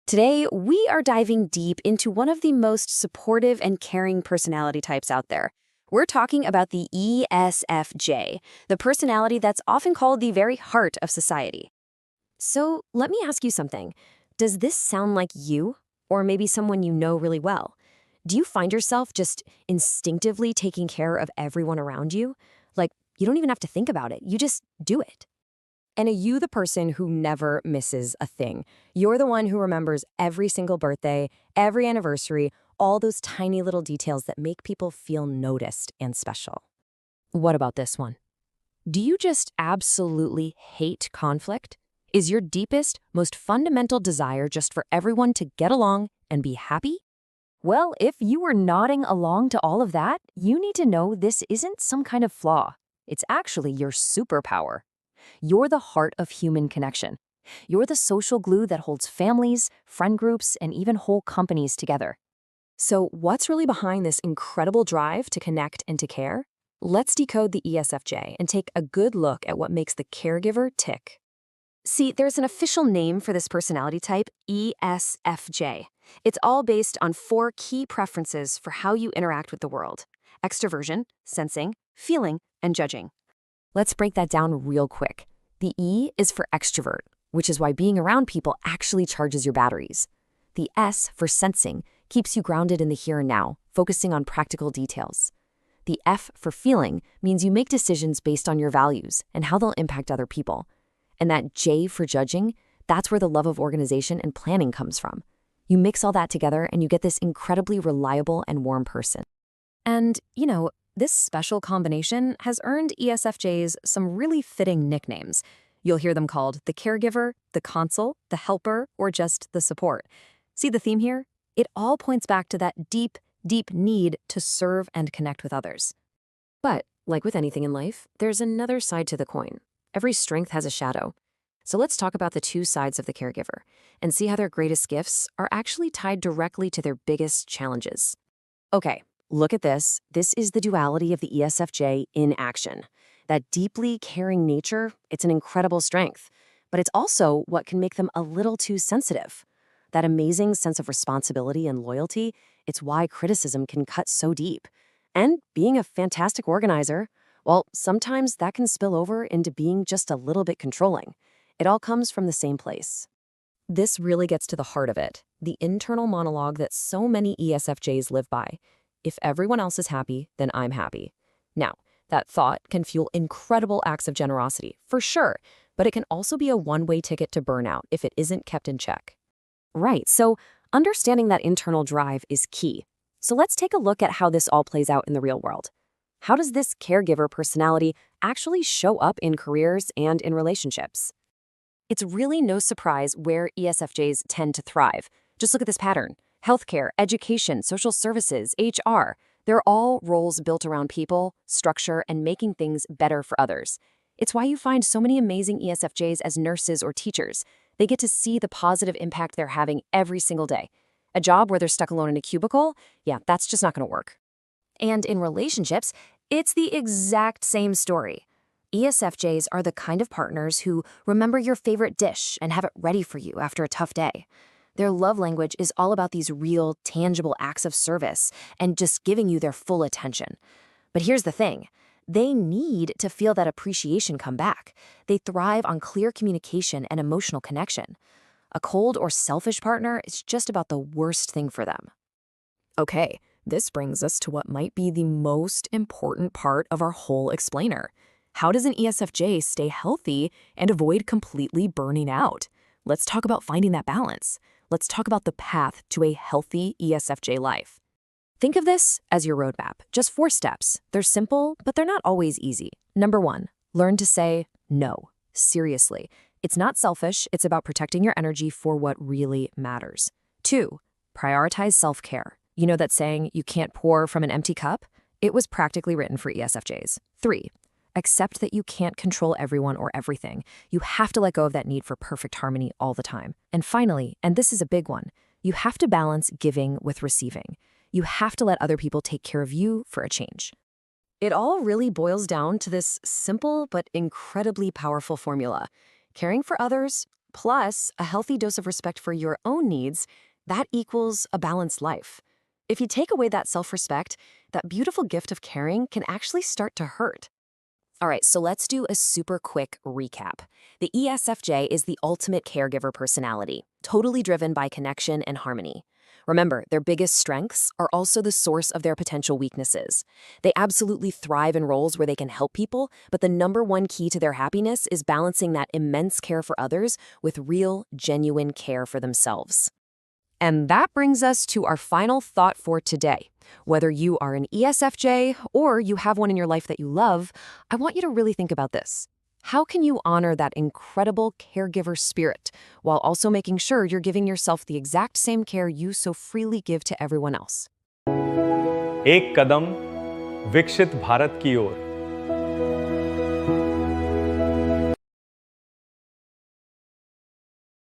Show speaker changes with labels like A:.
A: Today, we are diving deep into one of the most supportive and caring personality types out there. We're talking about the ESFJ, the personality that's often called the very heart of society. So, let me ask you something. Does this sound like you? Or maybe someone you know really well? Do you find yourself just instinctively taking care of everyone around you? Like, you don't even have to think about it, you just do it. And are you the person who never misses a thing? You're the one who remembers every single birthday, every anniversary, all those tiny little details that make people feel noticed and special. What about this one? Do you just absolutely hate conflict? Is your deepest, most fundamental desire just for everyone to get along and be happy? Well, if you were nodding along to all of that, you need to know this isn't some kind of flaw. It's actually your superpower. You're the heart of human connection. You're the social glue that holds families, friend groups, and even whole companies together. So what's really behind this incredible drive to connect and to care? Let's decode the ESFJ and take a good look at what makes the caregiver tick. See, there's an official name for this personality type, ESFJ. It's all based on 4 key preferences for how you interact with the world: extroversion, sensing, feeling, and judging. Let's break that down real quick. The E is for extrovert, which is why being around people actually charges your batteries. The S for sensing keeps you grounded in the here and now, focusing on practical details. The F for feeling means you make decisions based on your values and how they'll impact other people. And that J for judging, that's where the love of organization and planning comes from. You mix all that together and you get this incredibly reliable and warm person. And, this special combination has earned ESFJs some really fitting nicknames. You'll hear them called the caregiver, the consul, the helper, or just the support. See the theme here? It all points back to that deep, deep need to serve and connect with others. But, like with anything in life, there's another side to the coin. Every strength has a shadow. So let's talk about the 2 sides of the caregiver and see how their greatest gifts are actually tied directly to their biggest challenges. Okay. Look at this. This is the duality of the ESFJ in action. That deeply caring nature, it's an incredible strength, but it's also what can make them a little too sensitive. That amazing sense of responsibility and loyalty, it's why criticism can cut so deep. And being a fantastic organizer, well, sometimes that can spill over into being just a little bit controlling. It all comes from the same place. This really gets to the heart of it, the internal monologue that so many ESFJs live by. If everyone else is happy, then I'm happy. Now, that thought can fuel incredible acts of generosity, for sure, but it can also be a one-way ticket to burnout if it isn't kept in check. Right, so understanding that internal drive is key. So let's take a look at how this all plays out in the real world. How does this caregiver personality actually show up in careers and in relationships? It's really no surprise where ESFJs tend to thrive. Just look at this pattern. Healthcare, education, social services, HR, they're all roles built around people, structure, and making things better for others. It's why you find so many amazing ESFJs as nurses or teachers. They get to see the positive impact they're having every single day. A job where they're stuck alone in a cubicle, that's just not going to work. And in relationships, it's the exact same story. ESFJs are the kind of partners who remember your favorite dish and have it ready for you after a tough day. Their love language is all about these real, tangible acts of service and just giving you their full attention. But here's the thing. They need to feel that appreciation come back. They thrive on clear communication and emotional connection. A cold or selfish partner is just about the worst thing for them. Okay, this brings us to what might be the most important part of our whole explainer. How does an ESFJ stay healthy and avoid completely burning out? Let's talk about finding that balance. Let's talk about the path to a healthy ESFJ life. Think of this as your roadmap. Just 4 steps. They're simple, but they're not always easy. Number 1, learn to say no. Seriously. It's not selfish. It's about protecting your energy for what really matters. 2, prioritize self-care. You know that saying, you can't pour from an empty cup? It was practically written for ESFJs. 3, accept that you can't control everyone or everything. You have to let go of that need for perfect harmony all the time. And finally, and this is a big one, you have to balance giving with receiving. You have to let other people take care of you for a change. It all really boils down to this simple but incredibly powerful formula. Caring for others plus a healthy dose of respect for your own needs, that equals a balanced life. If you take away that self-respect, that beautiful gift of caring can actually start to hurt. All right, so let's do a super quick recap. The ESFJ is the ultimate caregiver personality, totally driven by connection and harmony. Remember, their biggest strengths are also the source of their potential weaknesses. They absolutely thrive in roles where they can help people, but the number one key to their happiness is balancing that immense care for others with real, genuine care for themselves. And that brings us to our final thought for today. Whether you are an ESFJ or you have one in your life that you love, I want you to really think about this. How can you honor that incredible caregiver spirit while also making sure you're giving yourself the exact same care you so freely give to everyone else?
B: एक कदम विकसित भारत की ओर।